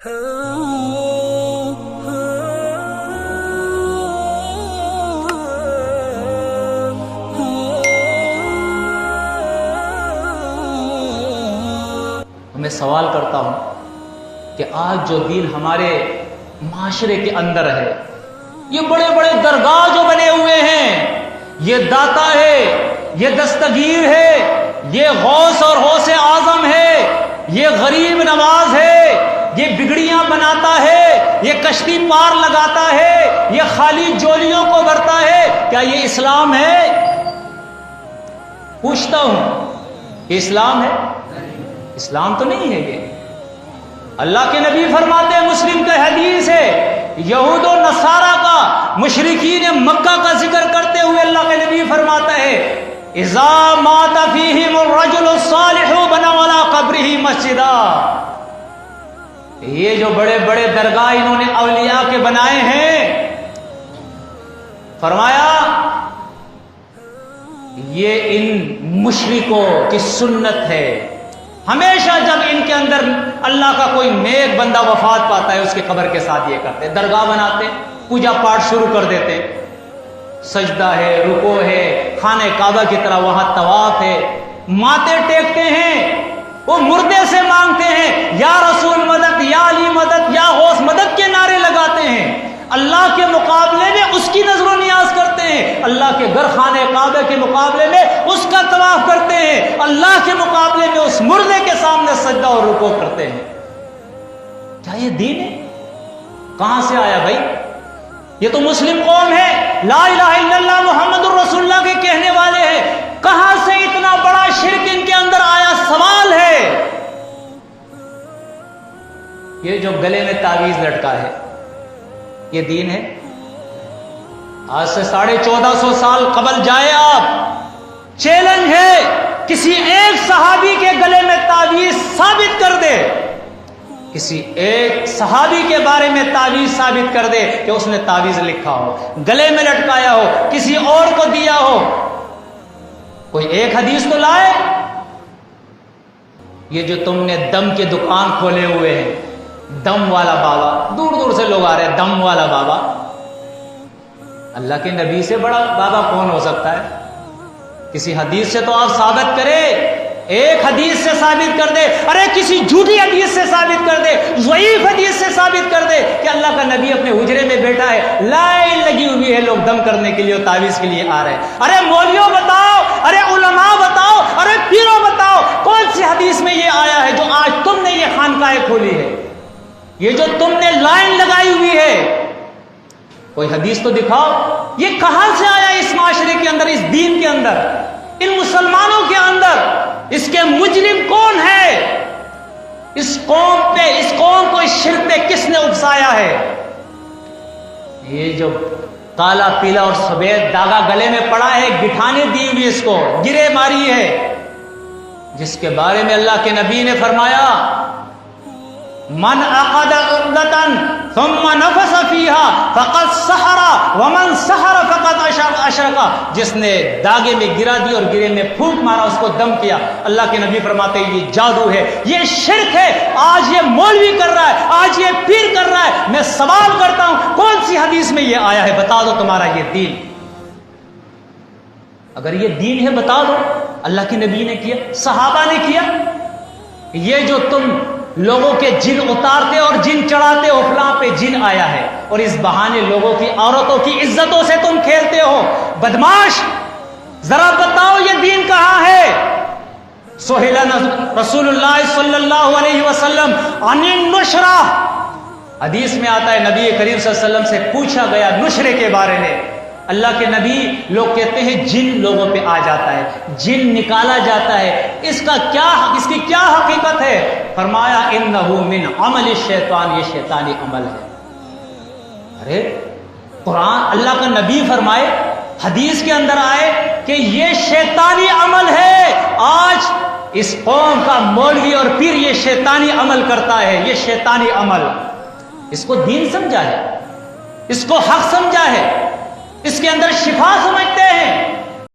میں سوال کرتا ہوں کہ آج جو دین ہمارے معاشرے کے اندر ہے، یہ بڑے بڑے درگاہ جو بنے ہوئے ہیں، یہ داتا ہے، یہ دستگیر ہے، یہ غوث اور غوث اعظم ہے، یہ غریب نواز ہے، یہ بگڑیاں بناتا ہے، یہ کشتی پار لگاتا ہے، یہ خالی جولیوں کو بھرتا ہے، کیا یہ اسلام ہے؟ پوچھتا ہوں، یہ اسلام ہے؟ اسلام تو نہیں ہے یہ۔ اللہ کے نبی فرماتے ہیں، مسلم کا حدیث ہے، یہود و نصارہ کا، مشرکین مکہ کا ذکر کرتے ہوئے اللہ کے نبی فرماتا ہے، اذا مات فیہم الرجل الصالح بنوا علی قبرہ مسجدا۔ یہ جو بڑے بڑے درگاہ انہوں نے اولیاء کے بنائے ہیں، فرمایا یہ ان مشرکوں کی سنت ہے، ہمیشہ جب ان کے اندر اللہ کا کوئی نیک بندہ وفات پاتا ہے، اس کی قبر کے ساتھ یہ کرتے، درگاہ بناتے، پوجا پاٹ شروع کر دیتے، سجدہ ہے، رکوع ہے، خانہ کعبہ کی طرح وہاں طواف ہے، ماتھے ٹیکتے ہیں، وہ مردے سے مانگتے ہیں، یا رسول مدد، یا علی مدد، یا غوث مدد کے نعرے لگاتے ہیں، اللہ کے مقابلے میں اس کی نظر و نیاز کرتے ہیں، اللہ کے گھر خانہ کعبہ کے مقابلے میں اس کا طواف کرتے ہیں، اللہ کے مقابلے میں اس مردے کے سامنے سجدہ اور رکوع کرتے ہیں۔ کیا یہ دین ہے؟ کہاں سے آیا بھائی؟ یہ تو مسلم قوم ہے، لا الہ الا اللہ محمد الرسول اللہ کے کہنے والے ہیں، کہاں سے اتنا بڑا شرک ان کے اندر آیا؟ سوال ہے۔ یہ جو گلے میں تعویذ لٹکا ہے، یہ دین ہے؟ آج سے 1450 سال قبل جائے آپ، چیلنج ہے، کسی ایک صحابی کے گلے میں تعویذ ثابت کر دے، کسی ایک صحابی کے بارے میں تعویذ ثابت کر دے کہ اس نے تعویذ لکھا ہو، گلے میں لٹکایا ہو، کسی اور کو دیا ہو، کوئی ایک حدیث تو لائے۔ یہ جو تم نے دم کے دکان کھولے ہوئے ہیں، دم والا بابا، دور دور سے لوگ آ رہے ہیں، دم والا بابا، اللہ کے نبی سے بڑا بابا کون ہو سکتا ہے؟ کسی حدیث سے تو آپ ثابت کرے، ایک حدیث سے ثابت کر دے، ارے کسی جھوٹی حدیث سے ثابت کر دے، ضعیف حدیث سے ثابت کر دے کہ اللہ کا نبی اپنے حجرے میں بیٹھا ہے، لائن لگی ہوئی ہے، لوگ دم کرنے کے لیے اور تعویذ کے لیے آ رہے ہیں۔ ارے مولویوں بتاؤ، ارے علماء بتاؤ، ارے پیروں بتاؤ، کون سی حدیث میں یہ آیا ہے جو آج تم نے یہ خانقاہیں کھولی ہے، یہ جو تم نے لائن لگائی ہوئی ہے، کوئی حدیث تو دکھاؤ۔ یہ کہاں سے آیا اس معاشرے کے اندر، اس دین کے اندر، ان مسلمانوں کے اندر؟ اس کے مجرم کون ہے؟ اس قوم کو اس شرک پہ کس نے اکسایا ہے؟ یہ جو کالا پیلا اور سفید داغا گلے میں پڑا ہے، گٹھانے دی ہوئی، اس کو گرے ماری ہے، جس کے بارے میں اللہ کے نبی نے فرمایا، من عقد عقدۃ ثم نفث فیہا فقد سحر ومن سحر فقد اشرک، جس نے داغے میں گرا دی اور گرے میں پھونک مارا، اس کو دم کیا، اللہ کے نبی فرماتے ہیں یہ جادو ہے، یہ شرک ہے۔ آج یہ مولوی کر رہا ہے، آج یہ پیر کر رہا ہے، میں سوال کرتا ہوں کون سی حدیث میں یہ آیا ہے؟ بتا دو تمہارا یہ دین، اگر یہ دین ہے بتا دو۔ اللہ کے نبی نے کیا، صحابہ نے کیا؟ یہ جو تم لوگوں کے جن اتارتے اور جن چڑھاتے ہو، فلاں پہ جن آیا ہے، اور اس بہانے لوگوں کی، عورتوں کی عزتوں سے تم کھیلتے ہو، بدماش، ذرا بتاؤ یہ دین کہاں ہے؟ سئل رسول اللہ صلی اللہ علیہ وسلم عن النشرہ، حدیث میں آتا ہے نبی کریم صلی اللہ علیہ وسلم سے پوچھا گیا نشرے کے بارے میں، اللہ کے نبی، لوگ کہتے ہیں جن لوگوں پہ آ جاتا ہے، جن نکالا جاتا ہے، اس کی کیا حقیقت ہے؟ فرمایا انہ من عمل الشیطان، یہ شیطانی عمل ہے۔ ارے قرآن، اللہ کا نبی فرمائے، حدیث کے اندر آئے کہ یہ شیطانی عمل ہے۔ آج اس قوم کا مولوی اور پیر یہ شیطانی عمل کرتا ہے، یہ شیطانی عمل، اس کو دین سمجھا ہے، اس کو حق سمجھا ہے، اس کے اندر شفا سمجھتے ہیں،